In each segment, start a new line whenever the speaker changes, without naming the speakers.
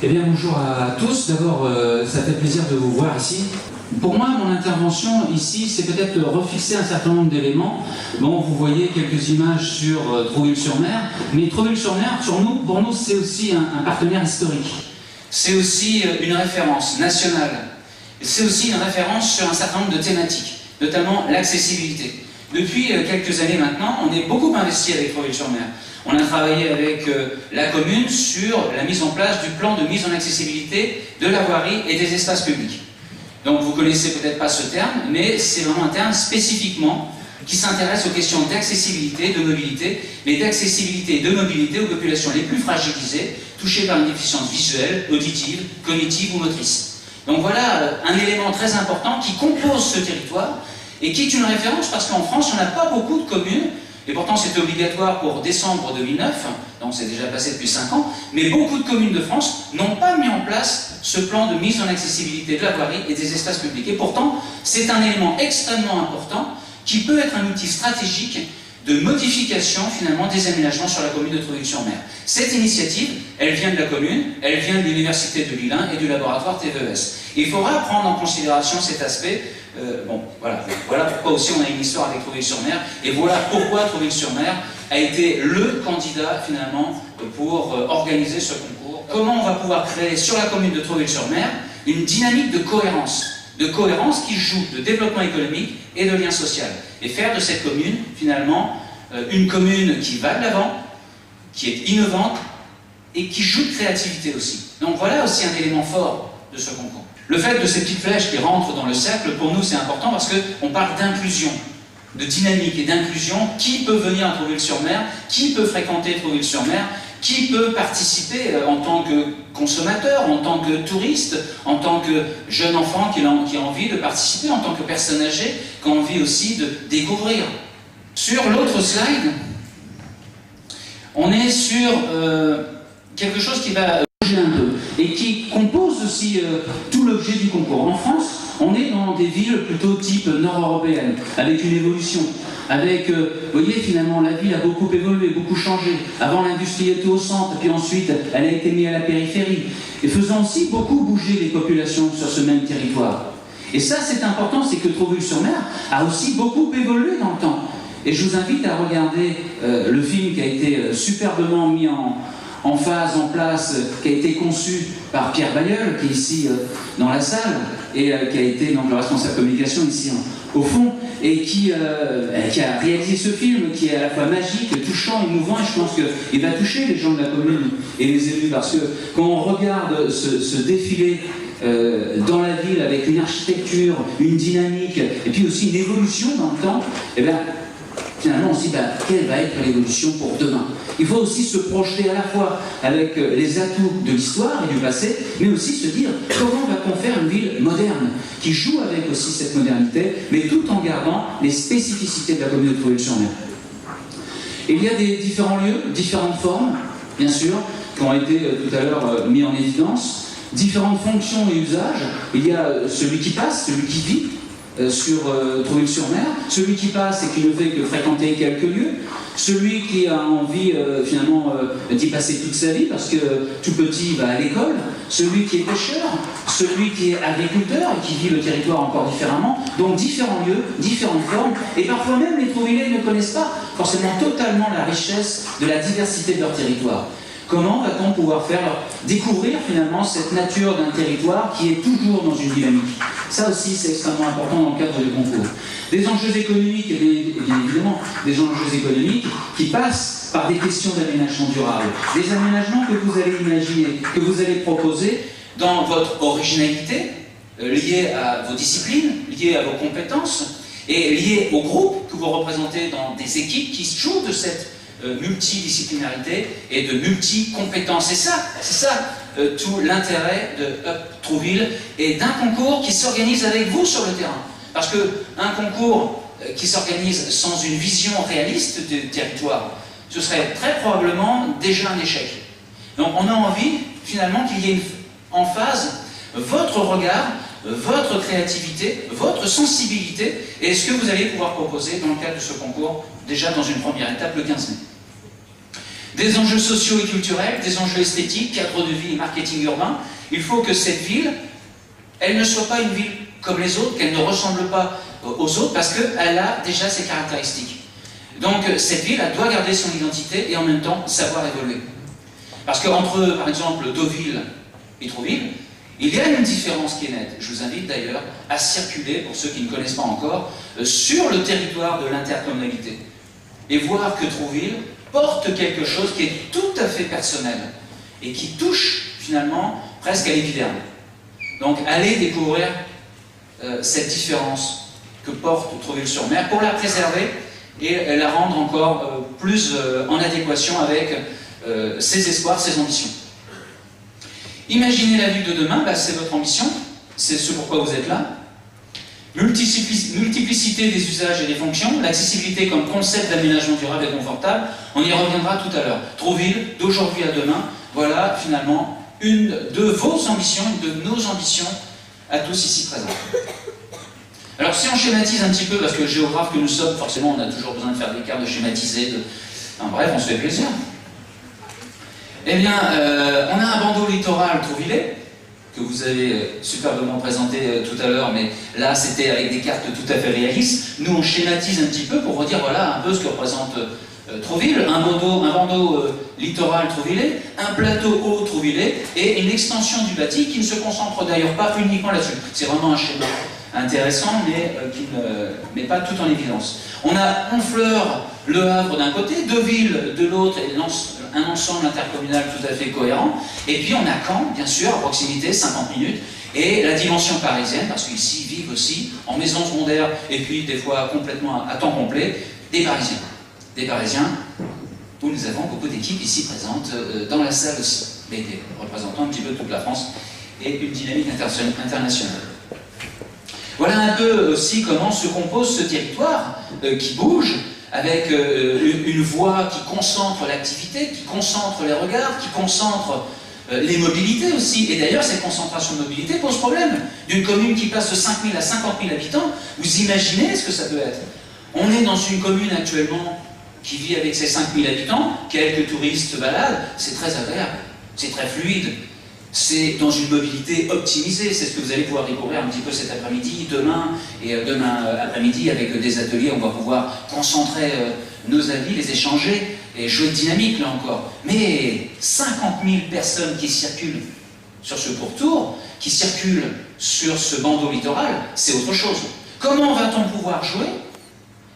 Eh bien, bonjour à tous. D'abord, ça fait plaisir de vous voir ici. Pour moi, mon intervention ici, c'est peut-être refixer un certain nombre d'éléments. Bon, vous voyez quelques images sur Trouville-sur-Mer, mais Trouville-sur-Mer, pour nous, c'est aussi un partenaire historique. C'est aussi une référence nationale. C'est aussi une référence sur un certain nombre de thématiques, notamment l'accessibilité. Depuis quelques années maintenant, on est beaucoup investi avec Trouville-sur-Mer. On a travaillé avec la commune sur la mise en place du plan de mise en accessibilité de la voirie et des espaces publics. Donc vous ne connaissez peut-être pas ce terme, mais c'est vraiment un terme spécifiquement qui s'intéresse aux questions d'accessibilité, de mobilité, mais d'accessibilité et de mobilité aux populations les plus fragilisées, touchées par une déficience visuelle, auditive, cognitive ou motrice. Donc voilà un élément très important qui compose ce territoire et qui est une référence parce qu'en France, on n'a pas beaucoup de communes. Et pourtant, c'était obligatoire pour décembre 2009, donc c'est déjà passé depuis 5 ans, mais beaucoup de communes de France n'ont pas mis en place ce plan de mise en accessibilité de la voirie et des espaces publics. Et pourtant, c'est un élément extrêmement important qui peut être un outil stratégique de modification, finalement, des aménagements sur la commune de Trouville-sur-Mer. Cette initiative, elle vient de la commune, elle vient de l'université de Lille 1 et du laboratoire TVES. Et il faudra prendre en considération cet aspect. Voilà pourquoi aussi on a une histoire avec Trouville-sur-Mer, et voilà pourquoi Trouville-sur-Mer a été le candidat finalement pour organiser ce concours. Comment on va pouvoir créer sur la commune de Trouville-sur-Mer une dynamique de cohérence qui joue de développement économique et de lien social, et faire de cette commune finalement une commune qui va de l'avant, qui est innovante et qui joue de créativité aussi. Donc voilà aussi un élément fort de ce concours. Le fait de ces petites flèches qui rentrent dans le cercle, pour nous, c'est important parce qu'on parle d'inclusion, de dynamique et d'inclusion. Qui peut venir à Trouville-sur-Mer? Qui peut fréquenter Trouville-sur-Mer? Qui peut participer en tant que consommateur, en tant que touriste, en tant que jeune enfant qui a envie de participer, en tant que personne âgée qui a envie aussi de découvrir? Sur l'autre slide, on est sur quelque chose qui va bouger un peu et qui compose aussi tout l'objet du concours. En France, on est dans des villes plutôt type nord-européenne, avec une évolution, avec, vous voyez, finalement, la ville a beaucoup évolué, beaucoup changé. Avant, l'industrie était au centre, puis ensuite, elle a été mise à la périphérie, et faisant aussi beaucoup bouger les populations sur ce même territoire. Et ça, c'est important, c'est que Trouville-sur-Mer a aussi beaucoup évolué dans le temps. Et je vous invite à regarder le film qui a été superbement mis en phase, en place, qui a été conçu par Pierre Bailleul, qui est ici dans la salle, et qui a été donc le responsable communication ici au fond, et qui a réalisé ce film qui est à la fois magique, touchant, émouvant, et je pense qu'il va toucher les gens de la commune et les élus, parce que quand on regarde ce défilé dans la ville avec une architecture, une dynamique, et puis aussi une évolution dans le temps, et bien finalement on se dit quelle va être l'évolution pour demain. Il faut aussi se projeter à la fois avec les atouts de l'histoire et du passé, mais aussi se dire comment va-t-on faire une ville moderne, qui joue avec aussi cette modernité, mais tout en gardant les spécificités de la commune de Trouville-sur-Mer. Il y a des différents lieux, différentes formes, bien sûr, qui ont été tout à l'heure mis en évidence, différentes fonctions et usages. Il y a celui qui passe, celui qui vit, sur Trouville-sur-Mer, celui qui passe et qui ne fait que fréquenter quelques lieux, celui qui a envie finalement d'y passer toute sa vie parce que tout petit va à l'école, celui qui est pêcheur, celui qui est agriculteur et qui vit le territoire encore différemment, donc différents lieux, différentes formes, et parfois même les Trouvillais ne connaissent pas forcément totalement la richesse de la diversité de leur territoire. Comment va-t-on pouvoir faire découvrir finalement cette nature d'un territoire qui est toujours dans une dynamique? Ça aussi, c'est extrêmement important dans le cadre du concours. Des enjeux économiques, et bien évidemment, des enjeux économiques qui passent par des questions d'aménagement durable. Des aménagements que vous allez imaginer, que vous allez proposer dans votre originalité, liée à vos disciplines, liée à vos compétences, et liée au groupe que vous représentez dans des équipes qui jouent de cette multidisciplinarité et de multi-compétences. C'est ça tout l'intérêt de Up Trouville et d'un concours qui s'organise avec vous sur le terrain. Parce qu'un concours qui s'organise sans une vision réaliste du territoire, ce serait très probablement déjà un échec. Donc on a envie finalement qu'il y ait en phase votre regard, votre créativité, votre sensibilité et ce que vous allez pouvoir proposer dans le cadre de ce concours, déjà dans une première étape le 15 mai. des enjeux sociaux et culturels, des enjeux esthétiques, cadre de vie et marketing urbain. Il faut que cette ville, elle ne soit pas une ville comme les autres, qu'elle ne ressemble pas aux autres, parce qu'elle a déjà ses caractéristiques. Donc cette ville, elle doit garder son identité et en même temps savoir évoluer. Parce qu'entre, par exemple, Deauville et Trouville, il y a une différence qui est nette. Je vous invite d'ailleurs à circuler, pour ceux qui ne connaissent pas encore, sur le territoire de l'intercommunalité. Et voir que Trouville porte quelque chose qui est tout à fait personnel et qui touche finalement presque à l'épiderme. Donc allez découvrir cette différence que porte Trouville-sur-Mer pour la préserver et la rendre encore plus en adéquation avec ses espoirs, ses ambitions. Imaginez la ville de demain, bah, c'est votre ambition, c'est ce pourquoi vous êtes là. Multiplicité des usages et des fonctions, l'accessibilité comme concept d'aménagement durable et confortable, on y reviendra tout à l'heure. Trouville, d'aujourd'hui à demain, voilà finalement une de vos ambitions, une de nos ambitions à tous ici présents. Alors si on schématise un petit peu, parce que géographe que nous sommes, forcément on a toujours besoin de faire des cartes, de schématiser, enfin, bref, on se fait plaisir. Eh bien, on a un bandeau littoral trouvillais, que vous avez superbement présenté tout à l'heure, mais là c'était avec des cartes tout à fait réalistes. Nous on schématise un petit peu pour redire voilà un peu ce que représente Trouville, un bandeau littoral trouvillais, un plateau haut trouvillais et une extension du bâti qui ne se concentre d'ailleurs pas uniquement là-dessus. C'est vraiment un schéma intéressant, mais qui ne met pas tout en évidence. On a Honfleur, Le Havre d'un côté, Deauville de l'autre, et un ensemble intercommunal tout à fait cohérent. Et puis on a Caen, bien sûr, à proximité, 50 minutes, et la dimension parisienne, parce qu'ici vivent aussi, en maison secondaire, et puis des fois complètement à temps complet, des Parisiens. Des Parisiens, où nous avons beaucoup d'équipes ici présentes, dans la salle aussi, mais des représentants un petit peu de toute la France, et une dynamique internationale. Voilà un peu aussi comment se compose ce territoire qui bouge, avec une voie qui concentre l'activité, qui concentre les regards, qui concentre les mobilités aussi. Et d'ailleurs, cette concentration de mobilité pose problème. D'une commune qui passe de 5 000 à 50 000 habitants, vous imaginez ce que ça peut être? On est dans une commune actuellement qui vit avec ses 5 000 habitants, quelques touristes se baladent, c'est très agréable, c'est très fluide. C'est dans une mobilité optimisée, c'est ce que vous allez pouvoir découvrir un petit peu cet après-midi, demain après-midi avec des ateliers, on va pouvoir concentrer nos avis, les échanger et jouer de dynamique là encore. Mais 50 000 personnes qui circulent sur ce pourtour, qui circulent sur ce bandeau littoral, c'est autre chose. Comment va-t-on pouvoir jouer?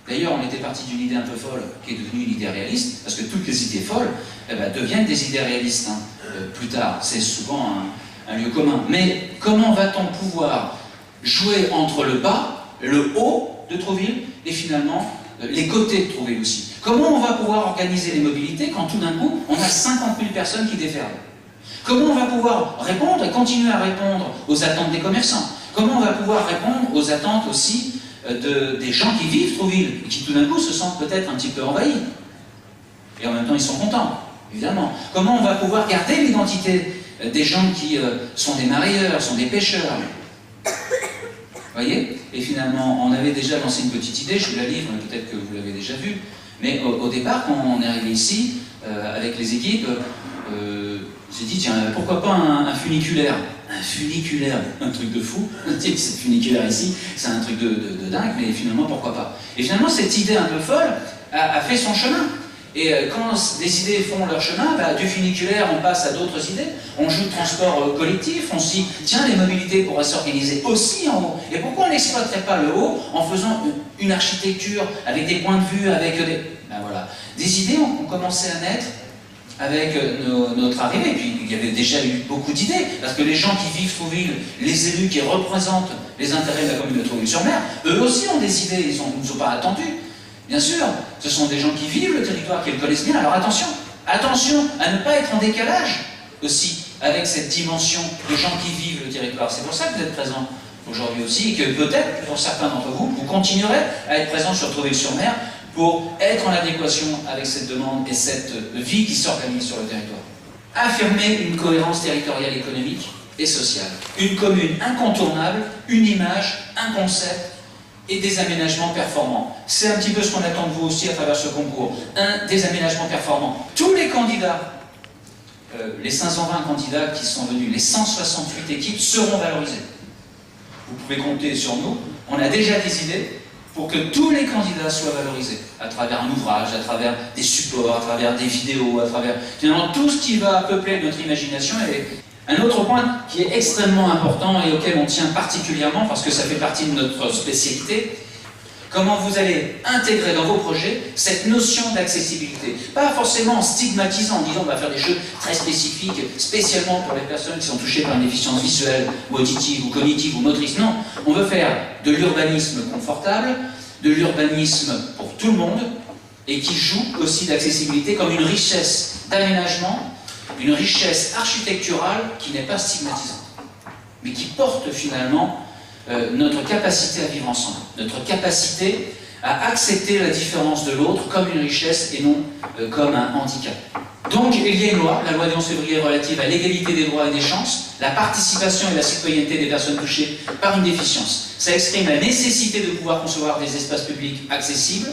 D'ailleurs, on était parti d'une idée un peu folle, qui est devenue une idée réaliste, parce que toutes les idées folles deviennent des idées réalistes plus tard. C'est souvent un lieu commun. Mais comment va-t-on pouvoir jouer entre le bas, le haut de Trouville, et finalement les côtés de Trouville aussi? Comment on va pouvoir organiser les mobilités quand tout d'un coup, on a 50 000 personnes qui déferlent? Comment on va pouvoir répondre et continuer à répondre aux attentes des commerçants? Comment on va pouvoir répondre aux attentes aussi des gens qui vivent Trouville, et qui tout d'un coup se sentent peut-être un petit peu envahis. Et en même temps, ils sont contents, évidemment. Comment on va pouvoir garder l'identité des gens qui sont des marailleurs, sont des pêcheurs? Vous voyez? Et finalement, on avait déjà lancé une petite idée, je vous la livre, peut-être que vous l'avez déjà vue, mais au départ, quand on est arrivé ici, avec les équipes, j'ai dit, tiens, pourquoi pas un funiculaire? Un funiculaire, un truc de fou. C'est funiculaire ici, c'est un truc de dingue, mais finalement, pourquoi pas? Et finalement, cette idée un peu folle a fait son chemin. Et quand des idées font leur chemin, du funiculaire, on passe à d'autres idées. On joue de transport collectif, on se dit, tiens, les mobilités pourraient s'organiser aussi en haut. Et pourquoi on n'exploiterait pas le haut en faisant une architecture avec des points de vue, avec des... voilà. Des idées ont commencé à naître avec notre arrivée, et puis il y avait déjà eu beaucoup d'idées, parce que les gens qui vivent Trouville, les élus qui représentent les intérêts de la commune de Trouville-sur-Mer, eux aussi ont des idées, ils ne nous ont pas attendus. Bien sûr, ce sont des gens qui vivent le territoire, qui le connaissent bien, alors attention à ne pas être en décalage aussi avec cette dimension de gens qui vivent le territoire. C'est pour ça que vous êtes présents aujourd'hui aussi, et que peut-être, pour certains d'entre vous, vous continuerez à être présents sur Trouville-sur-Mer, pour être en adéquation avec cette demande et cette vie qui s'organise sur le territoire. Affirmer une cohérence territoriale, économique et sociale. Une commune incontournable, une image, un concept et des aménagements performants. C'est un petit peu ce qu'on attend de vous aussi à travers ce concours. Des aménagements performants. Tous les candidats, les 520 candidats qui sont venus, les 168 équipes seront valorisées. Vous pouvez compter sur nous. On a déjà des idées pour que tous les candidats soient valorisés, à travers un ouvrage, à travers des supports, à travers des vidéos, à travers finalement tout ce qui va peupler notre imagination. Et un autre point qui est extrêmement important et auquel on tient particulièrement, parce que ça fait partie de notre spécialité, comment vous allez intégrer dans vos projets cette notion d'accessibilité. Pas forcément en stigmatisant, en disant on va faire des jeux très spécifiques, spécialement pour les personnes qui sont touchées par une déficience visuelle, ou auditive, ou cognitive, ou motrice. Non, on veut faire de l'urbanisme confortable, de l'urbanisme pour tout le monde, et qui joue aussi l'accessibilité comme une richesse d'aménagement, une richesse architecturale qui n'est pas stigmatisante, mais qui porte finalement notre capacité à vivre ensemble, notre capacité à accepter la différence de l'autre comme une richesse et non comme un handicap. Donc il y a une loi, la loi du 11 février relative à l'égalité des droits et des chances, la participation et la citoyenneté des personnes touchées par une déficience. Ça exprime la nécessité de pouvoir concevoir des espaces publics accessibles,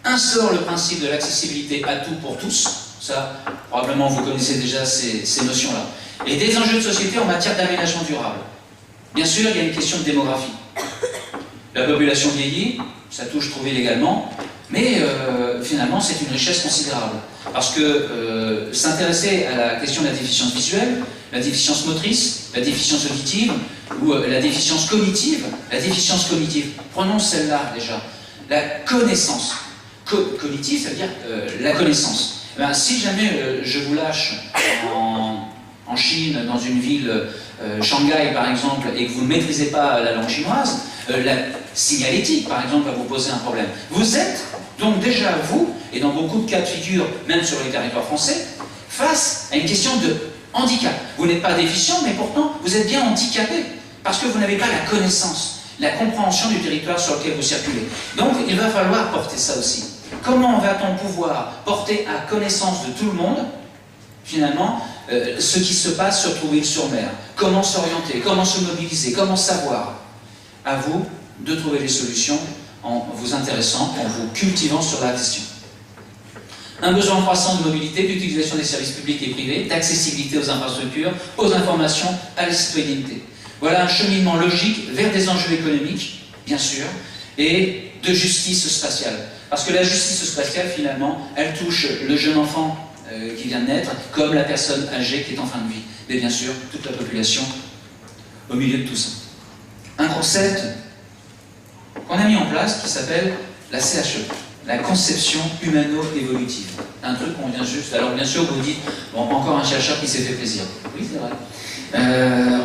instaure le principe de l'accessibilité à tout pour tous, ça probablement vous connaissez déjà ces notions-là, et des enjeux de société en matière d'aménagement durable. Bien sûr, il y a une question de démographie. La population vieillit, ça touche trouver légalement, mais finalement c'est une richesse considérable. Parce que s'intéresser à la question de la déficience visuelle, la déficience motrice, la déficience auditive, ou la déficience cognitive, prenons celle-là déjà, la connaissance. Cognitive, ça veut dire la connaissance. Ben, si jamais je vous lâche en Chine, dans une ville, Shanghai par exemple, et que vous ne maîtrisez pas la langue chinoise, la signalétique par exemple va vous poser un problème. Vous êtes donc déjà, vous, et dans beaucoup de cas de figure, même sur les territoires français, face à une question de handicap. Vous n'êtes pas déficient, mais pourtant vous êtes bien handicapé, parce que vous n'avez pas la connaissance, la compréhension du territoire sur lequel vous circulez. Donc il va falloir porter ça aussi. Comment va-t-on pouvoir porter à connaissance de tout le monde, finalement, ce qui se passe sur Trouville-sur-Mer? Comment s'orienter? Comment se mobiliser? Comment savoir? À vous de trouver les solutions en vous intéressant, en vous cultivant sur la question. Un besoin croissant de mobilité, d'utilisation des services publics et privés, d'accessibilité aux infrastructures, aux informations, à la citoyenneté. Voilà un cheminement logique vers des enjeux économiques, bien sûr, et de justice spatiale. Parce que la justice spatiale, finalement, elle touche le jeune enfant qui vient de naître, comme la personne âgée qui est en fin de vie. Mais bien sûr, toute la population au milieu de tout ça. Un concept qu'on a mis en place qui s'appelle la CHE, la conception humano-évolutive. Un truc qu'on vient juste... Alors bien sûr, vous vous dites, bon, encore un chercheur qui s'est fait plaisir. Oui, c'est vrai.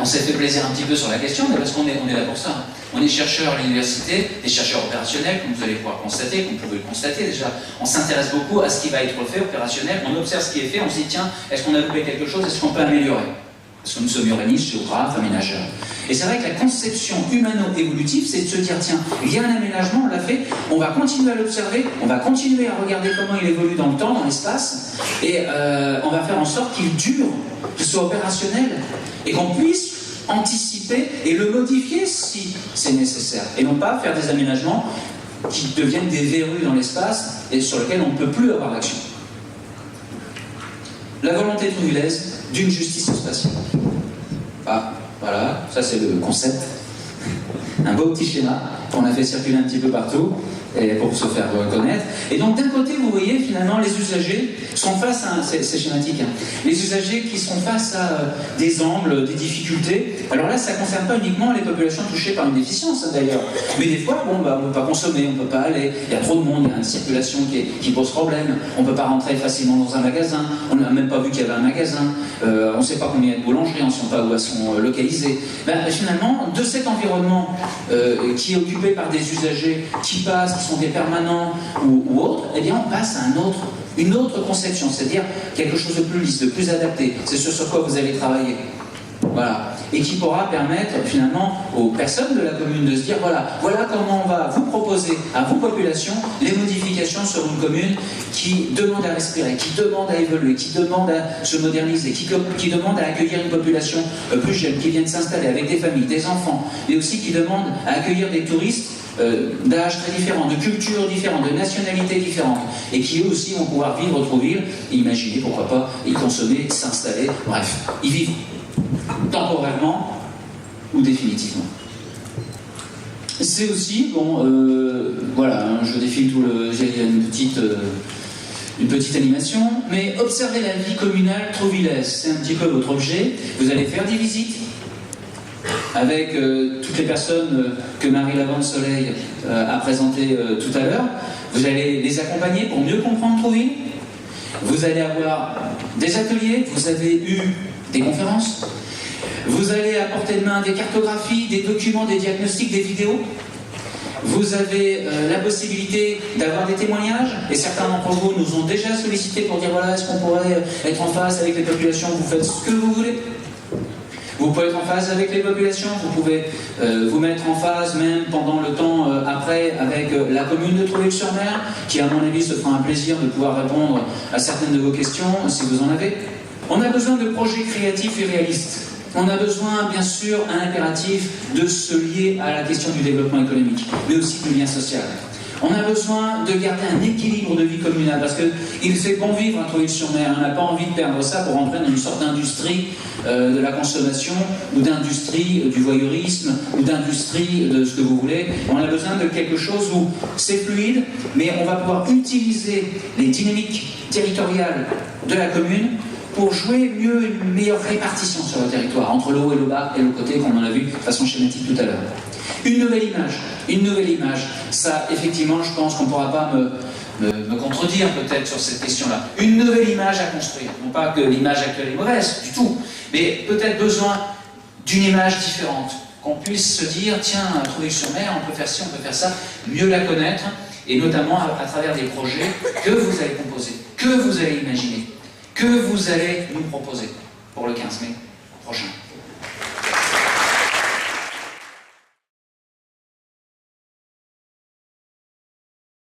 On s'est fait plaisir un petit peu sur la question, mais parce qu'on est là pour ça. On est chercheurs à l'université, des chercheurs opérationnels, comme vous allez pouvoir constater, comme vous pouvez le constater déjà. On s'intéresse beaucoup à ce qui va être fait opérationnel, on observe ce qui est fait, on se dit, tiens, est-ce qu'on a loupé quelque chose, est-ce qu'on peut améliorer? Parce que nous sommes urbanistes, géographes, aménageurs. Et c'est vrai que la conception humano-évolutive, c'est de se dire, tiens, il y a un aménagement, on l'a fait, on va continuer à l'observer, on va continuer à regarder comment il évolue dans le temps, dans l'espace, et on va faire en sorte qu'il dure, qu'il soit opérationnel, et qu'on puisse anticiper et le modifier si c'est nécessaire. Et non pas faire des aménagements qui deviennent des verrues dans l'espace et sur lesquels on ne peut plus avoir d'action. La volonté trouvillaise d'une justice spatiale. Ah, voilà, ça c'est le concept. Un beau petit schéma qu'on a fait circuler un petit peu partout et pour se faire connaître. Et donc d'un côté, vous voyez finalement les usagers sont face à, c'est schématique, hein, les usagers qui sont face à des angles, des difficultés. Alors là, ça ne concerne pas uniquement les populations touchées par une déficience, hein, d'ailleurs. Mais des fois, bon, bah, on ne peut pas consommer, on ne peut pas aller, il y a trop de monde, il y a une circulation qui pose problème, on ne peut pas rentrer facilement dans un magasin, on n'a même pas vu qu'il y avait un magasin, on ne sait pas combien de boulangeries, on ne sait pas où elles sont localisées. Ben, finalement, de cet environnement qui est occupé par des usagers qui passent, qui sont des permanents ou autres, eh bien on passe à une autre conception, c'est-à-dire quelque chose de plus lisse, de plus adapté. C'est ce sur quoi vous allez travailler. Voilà. Et qui pourra permettre finalement aux personnes de la commune de se dire voilà comment on va vous proposer à vos populations les modifications sur une commune qui demande à respirer, qui demande à évoluer, qui demande à se moderniser, qui demande à accueillir une population plus jeune, qui vient de s'installer avec des familles, des enfants, et aussi qui demande à accueillir des touristes d'âges très différents, de cultures différentes, de nationalités différentes, et qui eux aussi vont pouvoir vivre Trouville, et imaginer, pourquoi pas, y consommer, s'installer, bref, y vivre temporairement ou définitivement. C'est aussi, bon, voilà, hein, je défile tout le... Il y a une petite animation, mais observez la vie communale trouvillaise, c'est un petit peu votre objet. Vous allez faire des visites avec toutes les personnes que Marie Lavande-Soleil a présentées tout à l'heure. Vous allez les accompagner pour mieux comprendre Trouville. Vous allez avoir des ateliers, vous avez eu des conférences. Vous allez à portée de main des cartographies, des documents, des diagnostics, des vidéos. Vous avez la possibilité d'avoir des témoignages, et certains d'entre vous nous ont déjà sollicité pour dire voilà, est-ce qu'on pourrait être en phase avec les populations, vous faites ce que vous voulez. Vous pouvez être en phase avec les populations, vous pouvez vous mettre en phase même pendant le temps après avec la commune de Trouville-sur-Mer, qui à mon avis se fera un plaisir de pouvoir répondre à certaines de vos questions, si vous en avez. On a besoin de projets créatifs et réalistes. On a besoin, bien sûr, un impératif de se lier à la question du développement économique, mais aussi du lien social. On a besoin de garder un équilibre de vie communale, parce qu'il fait bon vivre à Trouville-sur-Mer. On n'a pas envie de perdre ça pour entrer dans une sorte d'industrie de la consommation, ou d'industrie du voyeurisme, ou d'industrie de ce que vous voulez. On a besoin de quelque chose où c'est fluide, mais on va pouvoir utiliser les dynamiques territoriales de la commune pour jouer mieux une meilleure répartition sur le territoire, entre le haut et le bas, et le côté, comme on l'a vu de façon schématique tout à l'heure. Une nouvelle image. Ça, effectivement, je pense qu'on ne pourra pas me contredire peut-être sur cette question-là. Une nouvelle image à construire. Non pas que l'image actuelle est mauvaise, du tout, mais peut-être besoin d'une image différente. Qu'on puisse se dire, tiens, à Trouville-sur-Mer, on peut faire ci, on peut faire ça, mieux la connaître, et notamment à travers des projets que vous allez composer, que vous allez imaginer, que vous allez nous proposer pour le 15 mai prochain.